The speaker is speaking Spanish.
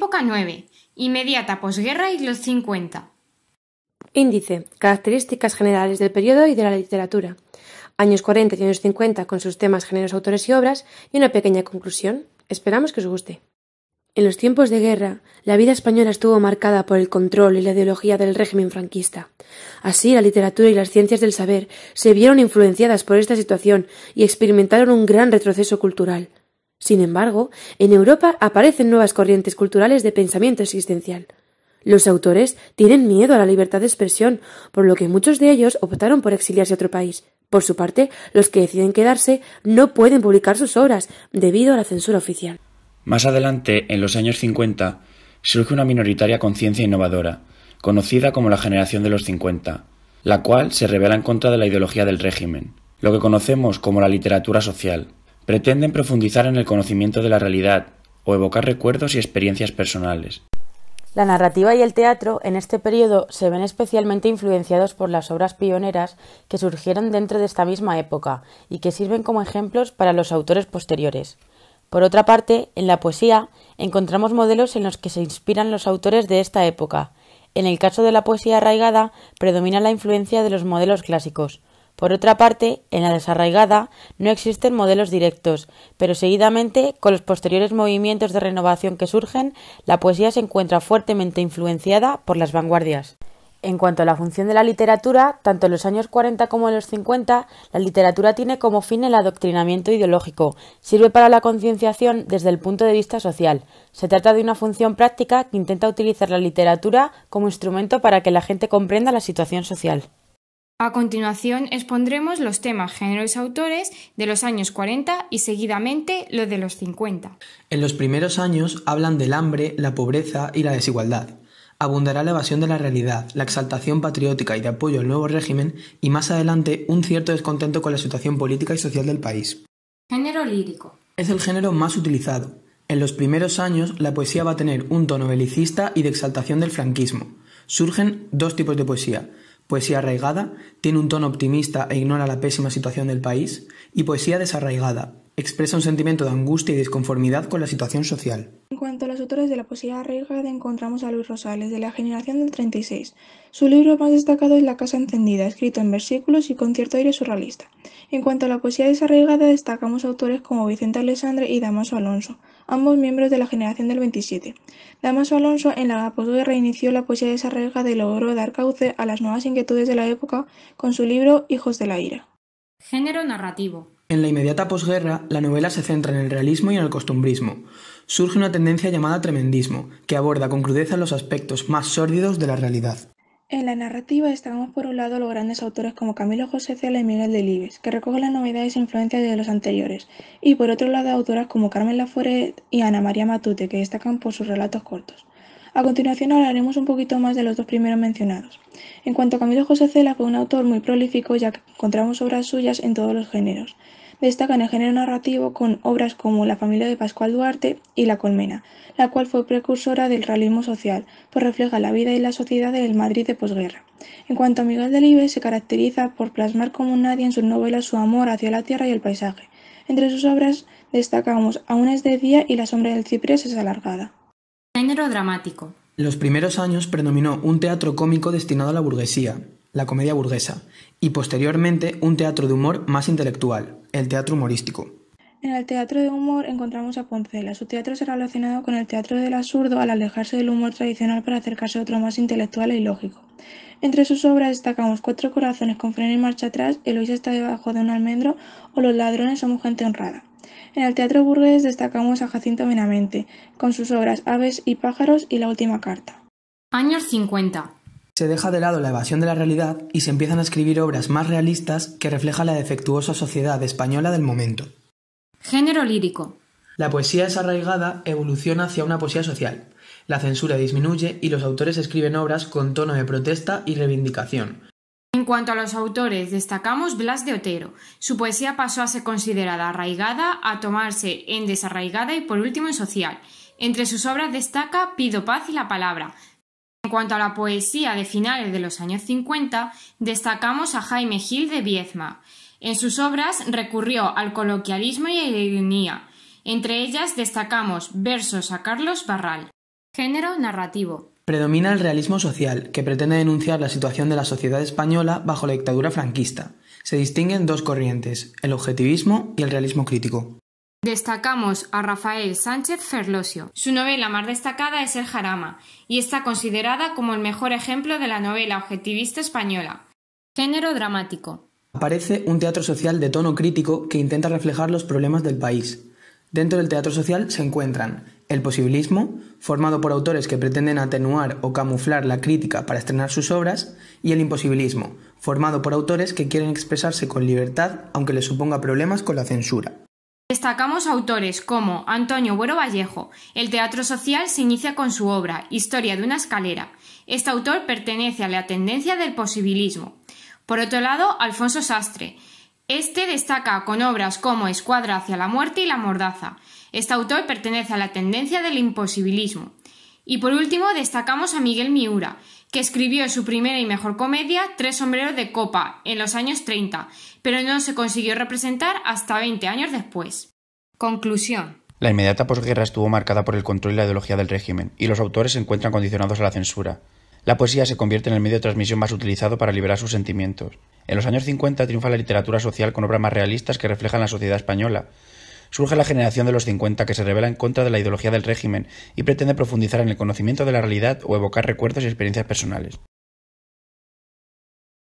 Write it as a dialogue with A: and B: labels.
A: Época 9. Inmediata posguerra y los 50.
B: Índice. Características generales del periodo y de la literatura. Años 40 y años 50 con sus temas, géneros, autores y obras, y una pequeña conclusión. Esperamos que os guste. En los tiempos de guerra, la vida española estuvo marcada por el control y la ideología del régimen franquista. Así, la literatura y las ciencias del saber se vieron influenciadas por esta situación y experimentaron un gran retroceso cultural. Sin embargo, en Europa aparecen nuevas corrientes culturales de pensamiento existencial. Los autores tienen miedo a la libertad de expresión, por lo que muchos de ellos optaron por exiliarse a otro país. Por su parte, los que deciden quedarse no pueden publicar sus obras debido a la censura oficial.
C: Más adelante, en los años 50, surge una minoritaria conciencia innovadora, conocida como la generación de los 50, la cual se rebela en contra de la ideología del régimen, lo que conocemos como la literatura social. Pretenden profundizar en el conocimiento de la realidad o evocar recuerdos y experiencias personales.
D: La narrativa y el teatro en este periodo se ven especialmente influenciados por las obras pioneras que surgieron dentro de esta misma época y que sirven como ejemplos para los autores posteriores. Por otra parte, en la poesía encontramos modelos en los que se inspiran los autores de esta época. En el caso de la poesía arraigada, predomina la influencia de los modelos clásicos. Por otra parte, en la desarraigada no existen modelos directos, pero seguidamente, con los posteriores movimientos de renovación que surgen, la poesía se encuentra fuertemente influenciada por las vanguardias. En cuanto a la función de la literatura, tanto en los años 40 como en los 50, la literatura tiene como fin el adoctrinamiento ideológico, sirve para la concienciación desde el punto de vista social. Se trata de una función práctica que intenta utilizar la literatura como instrumento para que la gente comprenda la situación social.
A: A continuación expondremos los temas, géneros y autores de los años 40 y seguidamente los de los 50.
E: En los primeros años hablan del hambre, la pobreza y la desigualdad. Abundará la evasión de la realidad, la exaltación patriótica y de apoyo al nuevo régimen y más adelante un cierto descontento con la situación política y social del país.
A: Género lírico.
E: Es el género más utilizado. En los primeros años la poesía va a tener un tono belicista y de exaltación del franquismo. Surgen dos tipos de poesía. Poesía arraigada, tiene un tono optimista e ignora la pésima situación del país, y poesía desarraigada, expresa un sentimiento de angustia y disconformidad con la situación social.
F: En cuanto a los autores de la poesía arraigada, encontramos a Luis Rosales, de la generación del 36. Su libro más destacado es La casa encendida, escrito en versículos y con cierto aire surrealista. En cuanto a la poesía desarraigada, destacamos autores como Vicente Aleixandre y Dámaso Alonso, ambos miembros de la generación del 27. Dámaso Alonso en la posguerra inició la poesía desarraigada y logró dar cauce a las nuevas inquietudes de la época con su libro Hijos de la ira.
A: Género narrativo.
E: En la inmediata posguerra, la novela se centra en el realismo y en el costumbrismo. Surge una tendencia llamada tremendismo, que aborda con crudeza los aspectos más sórdidos de la realidad.
F: En la narrativa destacamos por un lado los grandes autores como Camilo José Cela y Miguel Delibes, que recogen las novedades e influencias de los anteriores, y por otro lado autoras como Carmen Laforet y Ana María Matute, que destacan por sus relatos cortos. A continuación hablaremos un poquito más de los dos primeros mencionados. En cuanto a Camilo José Cela, fue un autor muy prolífico ya que encontramos obras suyas en todos los géneros. Destaca en el género narrativo con obras como La familia de Pascual Duarte y La colmena, la cual fue precursora del realismo social, pues refleja la vida y la sociedad del Madrid de posguerra. En cuanto a Miguel Delibes, se caracteriza por plasmar como nadie en sus novelas su amor hacia la tierra y el paisaje. Entre sus obras destacamos Aún es de día y La sombra del ciprés es alargada.
A: Género dramático.
E: En los primeros años predominó un teatro cómico destinado a la burguesía, la comedia burguesa, y posteriormente un teatro de humor más intelectual, el teatro humorístico.
F: En el teatro de humor encontramos a Poncela. Su teatro se ha relacionado con el teatro del absurdo al alejarse del humor tradicional para acercarse a otro más intelectual e ilógico. Entre sus obras destacamos Cuatro corazones con freno y marcha atrás, Eloísa está debajo de un almendro o Los ladrones somos gente honrada. En el teatro burgués destacamos a Jacinto Benavente, con sus obras Aves y pájaros y La última carta.
A: Años 50.
E: Se deja de lado la evasión de la realidad y se empiezan a escribir obras más realistas que reflejan la defectuosa sociedad española del momento.
A: Género lírico.
E: La poesía desarraigada evoluciona hacia una poesía social. La censura disminuye y los autores escriben obras con tono de protesta y reivindicación.
A: En cuanto a los autores, destacamos Blas de Otero. Su poesía pasó a ser considerada arraigada, a tomarse en desarraigada y por último en social. Entre sus obras destaca Pido paz y la palabra. En cuanto a la poesía de finales de los años 50, destacamos a Jaime Gil de Viedma. En sus obras recurrió al coloquialismo y a la ironía. Entre ellas destacamos Versos a Carlos Barral. Género narrativo.
E: Predomina el realismo social, que pretende denunciar la situación de la sociedad española bajo la dictadura franquista. Se distinguen dos corrientes, el objetivismo y el realismo crítico.
A: Destacamos a Rafael Sánchez Ferlosio. Su novela más destacada es El Jarama, y está considerada como el mejor ejemplo de la novela objetivista española. Género dramático.
E: Aparece un teatro social de tono crítico que intenta reflejar los problemas del país. Dentro del teatro social se encuentran el posibilismo, formado por autores que pretenden atenuar o camuflar la crítica para estrenar sus obras, y el imposibilismo, formado por autores que quieren expresarse con libertad aunque les suponga problemas con la censura.
A: Destacamos autores como Antonio Buero Vallejo. El teatro social se inicia con su obra Historia de una escalera. Este autor pertenece a la tendencia del posibilismo. Por otro lado, Alfonso Sastre. Este destaca con obras como Escuadra hacia la muerte y La mordaza. Este autor pertenece a la tendencia del imposibilismo. Y por último destacamos a Miguel Miura, que escribió su primera y mejor comedia, Tres sombreros de copa, en los años 30, pero no se consiguió representar hasta 20 años después. Conclusión.
C: La inmediata posguerra estuvo marcada por el control y la ideología del régimen, y los autores se encuentran condicionados a la censura. La poesía se convierte en el medio de transmisión más utilizado para liberar sus sentimientos. En los años 50 triunfa la literatura social con obras más realistas que reflejan la sociedad española. Surge la generación de los 50 que se rebela en contra de la ideología del régimen y pretende profundizar en el conocimiento de la realidad o evocar recuerdos y experiencias personales.